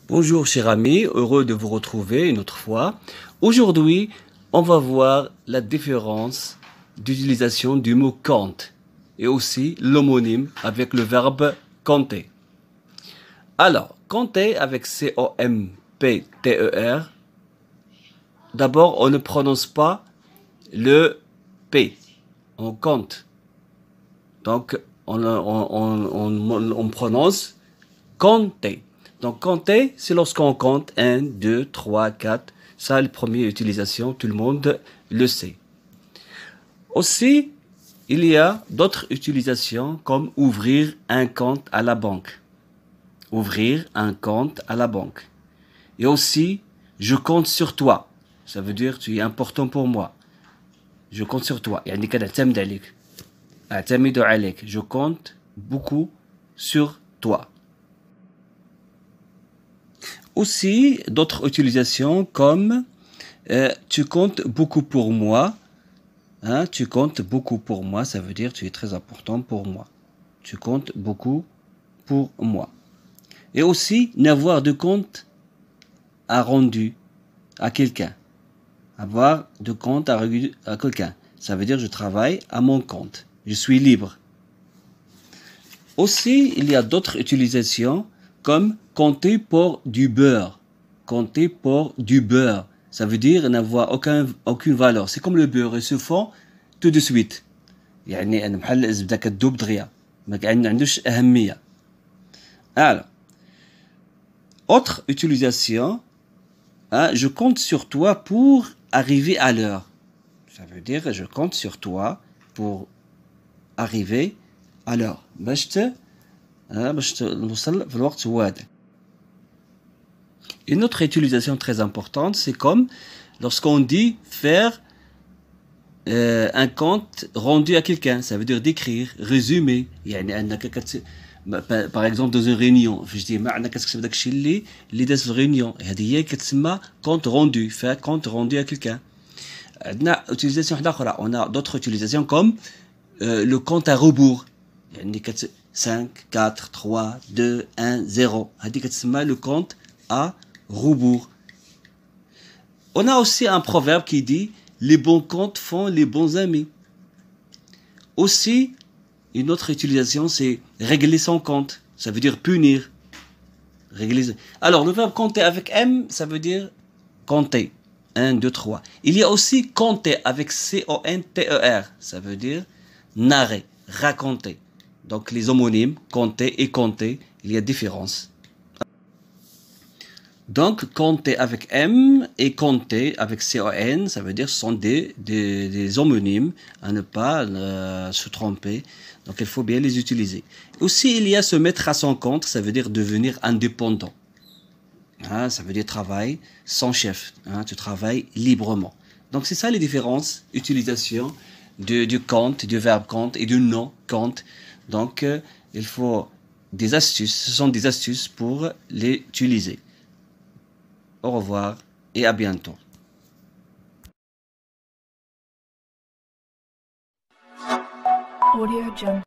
Bonjour chers amis, heureux de vous retrouver une autre fois. Aujourd'hui, on va voir la différence d'utilisation du mot compte et aussi l'homonyme avec le verbe compter. Alors, compter avec C-O-M-P-T-E-R, d'abord on ne prononce pas le P, on compte. Donc on prononce compter. Donc, compter, c'est lorsqu'on compte 1, 2, 3, 4. Ça, la première utilisation, tout le monde le sait. Aussi, il y a d'autres utilisations comme ouvrir un compte à la banque. Ouvrir un compte à la banque. Et aussi, je compte sur toi. Ça veut dire, tu es important pour moi. Je compte sur toi. يعني كده اعتمد عليك. اعتمد عليك. Je compte beaucoup sur toi. Aussi, d'autres utilisations comme tu comptes beaucoup pour moi. Hein, tu comptes beaucoup pour moi, ça veut dire tu es très important pour moi. Tu comptes beaucoup pour moi. Et aussi, n'avoir de compte à rendu à quelqu'un. Avoir de compte à quelqu'un. Ça veut dire je travaille à mon compte. Je suis libre. Aussi, il y a d'autres utilisations comme compter pour du beurre. Compter pour du beurre. Ça veut dire n'avoir aucune valeur. C'est comme le beurre, il se fond tout de suite. يعني أنا بحال الزبدة كتذوب دغيا ما عندوش أهمية. Alors, autre utilisation, hein, je compte sur toi pour arriver à l'heure. Ça veut dire je compte sur toi pour arriver à l'heure. Une autre utilisation très importante, c'est comme lorsqu'on dit faire un compte rendu à quelqu'un. Ça veut dire d'écrire, résumer. Par exemple dans une réunion, je dis ما كتكتب داك الشيء اللي داز في الريونيون. هذه هي كتسمى compte rendu, faire compte rendu à quelqu'un. عندنا utilisation واحدة أخرى. On a d'autres utilisations comme le compte à rebours. يعني 5, 4, 3, 2, 1, 0. هذه كتسمى le compte à rebours. On a aussi un proverbe qui dit les bons comptes font les bons amis. Aussi, une autre utilisation, c'est régler son compte. Ça veut dire punir. Régler. Alors, le verbe compter avec M, ça veut dire compter. 1, 2, 3. Il y a aussi compter avec C-O-N-T-E-R. Ça veut dire narrer, raconter. Donc, les homonymes, compter et compter, il y a différence. Donc, compter avec M et compter avec C-O-N, ça veut dire ce sont des homonymes à ne pas se tromper. Donc, il faut bien les utiliser. Aussi, il y a se mettre à son compte, ça veut dire devenir indépendant. Hein, ça veut dire travail sans chef. Hein, tu travailles librement. Donc, c'est ça les différences, utilisation du compte, du verbe compte et du nom compte. Donc, il faut des astuces. Ce sont des astuces pour les utiliser. Au revoir et à bientôt. Audio Jungle.